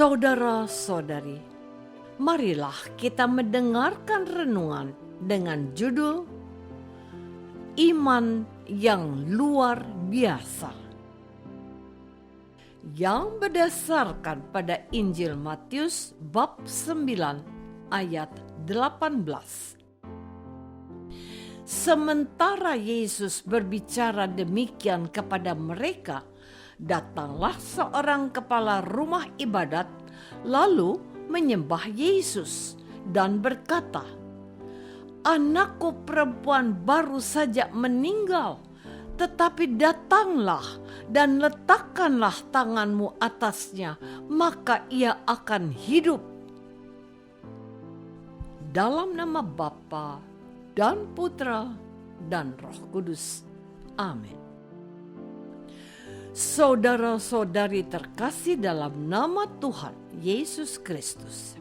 Saudara-saudari, marilah kita mendengarkan renungan dengan judul Iman yang Luar Biasa, yang berdasarkan pada Injil Matius bab 9 ayat 18. Sementara Yesus berbicara demikian kepada mereka, datanglah seorang kepala rumah ibadat lalu menyembah Yesus dan berkata, "Anakku perempuan baru saja meninggal, tetapi datanglah dan letakkanlah tanganmu atasnya, maka ia akan hidup." Dalam nama Bapa dan Putra dan Roh Kudus. Amin. Saudara-saudari terkasih dalam nama Tuhan Yesus Kristus.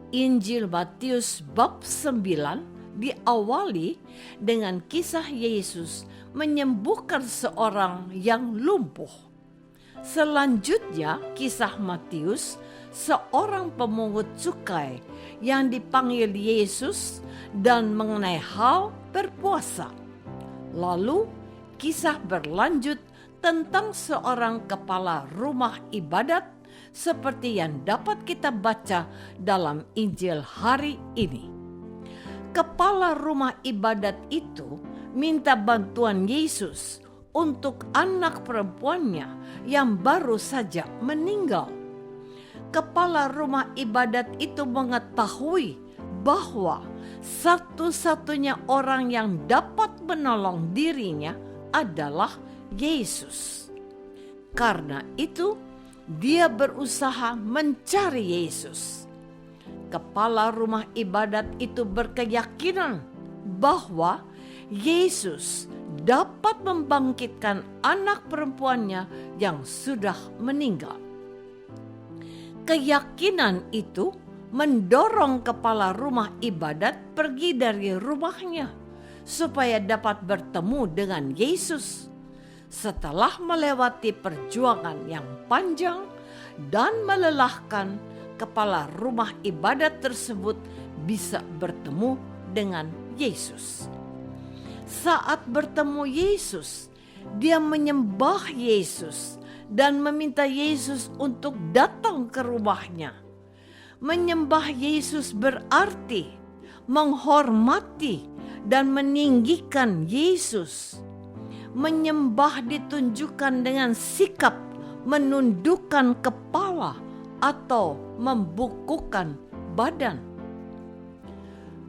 Injil Matius bab 9 diawali dengan kisah Yesus menyembuhkan seorang yang lumpuh. Selanjutnya kisah Matius, seorang pemungut cukai yang dipanggil Yesus dan mengenai hal berpuasa. Lalu kisah berlanjut tentang seorang kepala rumah ibadat seperti yang dapat kita baca dalam Injil hari ini. Kepala rumah ibadat itu minta bantuan Yesus untuk anak perempuannya yang baru saja meninggal. Kepala rumah ibadat itu mengetahui bahwa satu-satunya orang yang dapat menolong dirinya adalah Yesus. Karena itu, dia berusaha mencari Yesus. Kepala rumah ibadat itu berkeyakinan bahwa Yesus dapat membangkitkan anak perempuannya yang sudah meninggal. Keyakinan itu mendorong kepala rumah ibadat pergi dari rumahnya supaya dapat bertemu dengan Yesus. Setelah melewati perjuangan yang panjang dan melelahkan, kepala rumah ibadat tersebut bisa bertemu dengan Yesus. Saat bertemu Yesus, dia menyembah Yesus dan meminta Yesus untuk datang ke rumahnya. Menyembah Yesus berarti menghormati dan meninggikan Yesus. Menyembah ditunjukkan dengan sikap menundukkan kepala atau membungkukkan badan.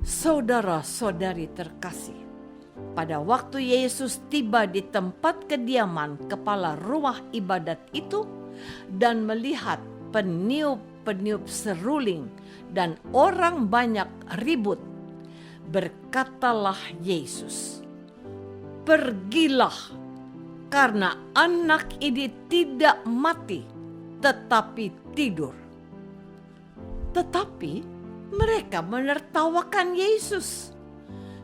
Saudara-saudari terkasih, pada waktu Yesus tiba di tempat kediaman kepala rumah ibadat itu dan melihat peniup-peniup seruling dan orang banyak ribut, berkatalah Yesus, "Pergilah, karena anak ini tidak mati, tetapi tidur." Tetapi mereka menertawakan Yesus.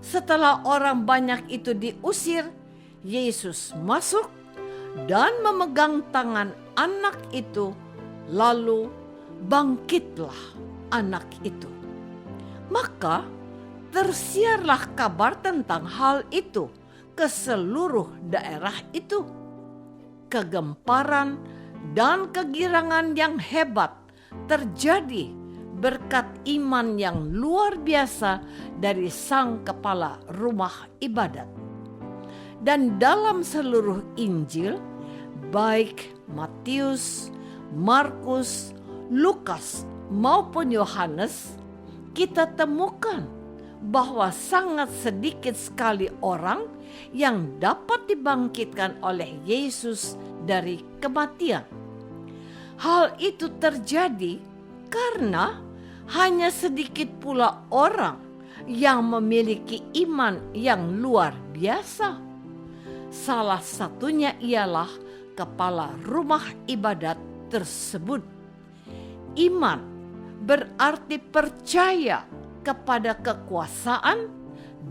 Setelah orang banyak itu diusir, Yesus masuk dan memegang tangan anak itu, lalu bangkitlah anak itu. Maka tersiarlah kabar tentang hal itu ke seluruh daerah itu. Kegemparan dan kegirangan yang hebat terjadi berkat iman yang luar biasa dari sang kepala rumah ibadat. Dan dalam seluruh Injil, baik Matius, Markus, Lukas maupun Yohanes, kita temukan bahwa sangat sedikit sekali orang yang dapat dibangkitkan oleh Yesus dari kematian. Hal itu terjadi karena hanya sedikit pula orang yang memiliki iman yang luar biasa. Salah satunya ialah kepala rumah ibadat tersebut. Iman berarti percaya kepada kekuasaan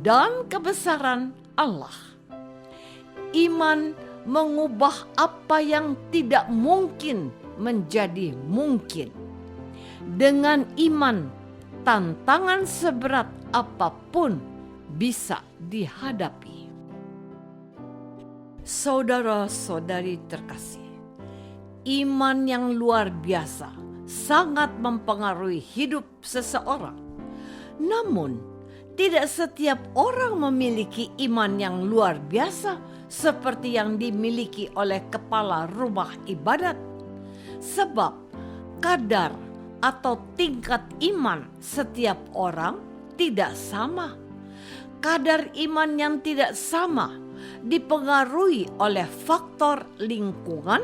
dan kebesaran Allah. Iman mengubah apa yang tidak mungkin menjadi mungkin. Dengan iman, tantangan seberat apapun bisa dihadapi. Saudara-saudari terkasih, iman yang luar biasa sangat mempengaruhi hidup seseorang. Namun, tidak setiap orang memiliki iman yang luar biasa seperti yang dimiliki oleh kepala rumah ibadat. Sebab kadar atau tingkat iman setiap orang tidak sama. Kadar iman yang tidak sama dipengaruhi oleh faktor lingkungan,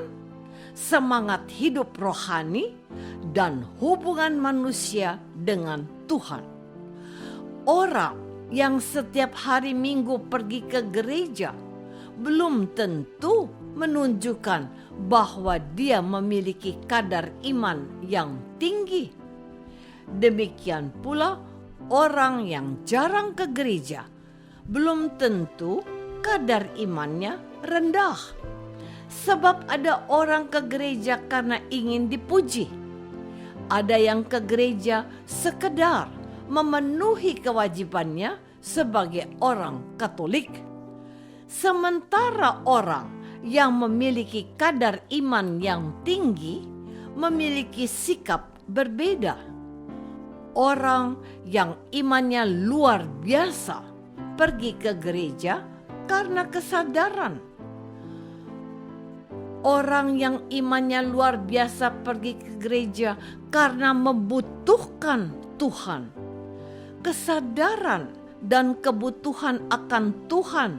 semangat hidup rohani, dan hubungan manusia dengan Tuhan. Orang yang setiap hari Minggu pergi ke gereja belum tentu menunjukkan bahwa dia memiliki kadar iman yang tinggi. Demikian pula orang yang jarang ke gereja belum tentu kadar imannya rendah. Sebab ada orang ke gereja karena ingin dipuji. Ada yang ke gereja sekedar memenuhi kewajibannya sebagai orang Katolik. Sementara orang yang memiliki kadar iman yang tinggi memiliki sikap berbeda. Orang yang imannya luar biasa pergi ke gereja karena kesadaran. Orang yang imannya luar biasa pergi ke gereja karena membutuhkan Tuhan. Kesadaran dan kebutuhan akan Tuhan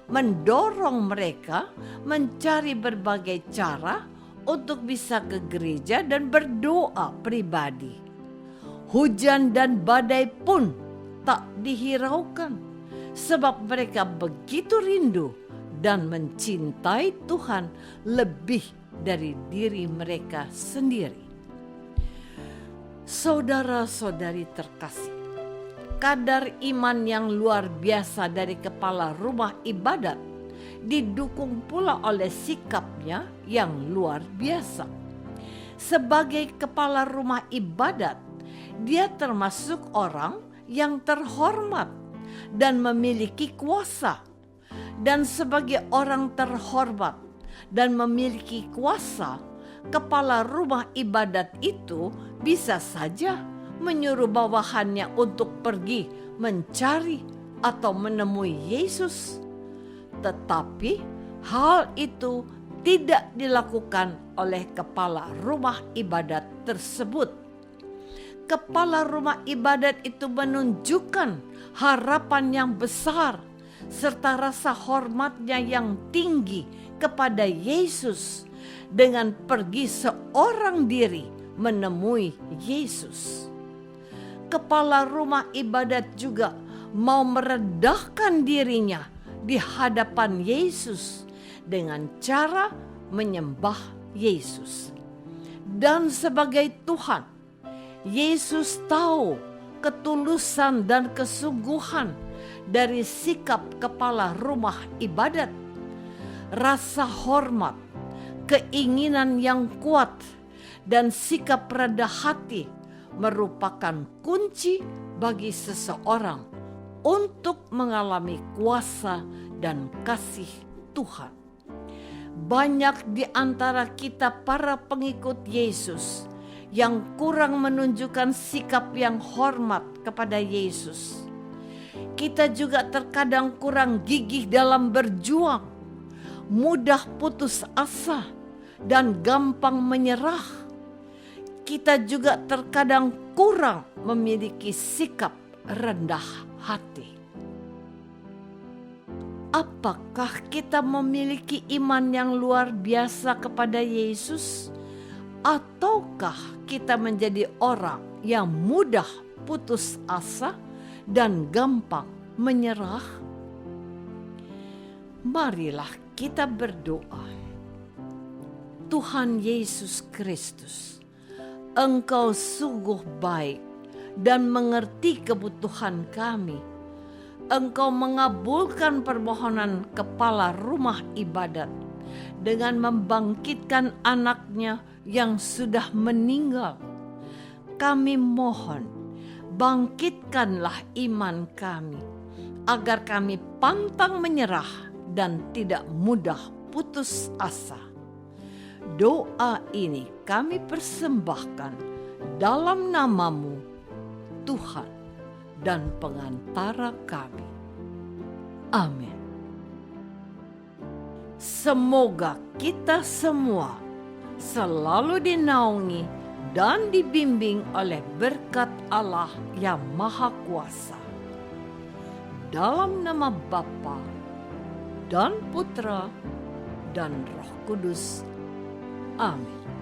mendorong mereka mencari berbagai cara untuk bisa ke gereja dan berdoa pribadi. Hujan dan badai pun tak dihiraukan, sebab mereka begitu rindu dan mencintai Tuhan lebih dari diri mereka sendiri. Saudara-saudari terkasih, kadar iman yang luar biasa dari kepala rumah ibadat didukung pula oleh sikapnya yang luar biasa. Sebagai kepala rumah ibadat, dia termasuk orang yang terhormat dan memiliki kuasa. Dan sebagai orang terhormat dan memiliki kuasa, kepala rumah ibadat itu bisa saja menyuruh bawahannya untuk pergi mencari atau menemui Yesus. Tetapi hal itu tidak dilakukan oleh kepala rumah ibadat tersebut. Kepala rumah ibadat itu menunjukkan harapan yang besar serta rasa hormatnya yang tinggi kepada Yesus dengan pergi seorang diri menemui Yesus. Kepala rumah ibadat juga mau merendahkan dirinya di hadapan Yesus dengan cara menyembah Yesus. Dan sebagai Tuhan, Yesus tahu ketulusan dan kesungguhan dari sikap kepala rumah ibadat. Rasa hormat, keinginan yang kuat, dan sikap rendah hati merupakan kunci bagi seseorang untuk mengalami kuasa dan kasih Tuhan. Banyak di antara kita para pengikut Yesus yang kurang menunjukkan sikap yang hormat kepada Yesus. Kita juga terkadang kurang gigih dalam berjuang, mudah putus asa, dan gampang menyerah. Kita juga terkadang kurang memiliki sikap rendah hati. Apakah kita memiliki iman yang luar biasa kepada Yesus? Ataukah kita menjadi orang yang mudah putus asa dan gampang menyerah? Marilah kita berdoa. Tuhan Yesus Kristus, Engkau sungguh baik dan mengerti kebutuhan kami. Engkau mengabulkan permohonan kepala rumah ibadat dengan membangkitkan anaknya yang sudah meninggal. Kami mohon, bangkitkanlah iman kami, agar kami pantang menyerah dan tidak mudah putus asa. Doa ini kami persembahkan dalam nama-Mu, Tuhan dan pengantara kami. Amin. Semoga kita semua selalu dinaungi dan dibimbing oleh berkat Allah yang Maha Kuasa. Dalam nama Bapa dan Putra dan Roh Kudus. Amin.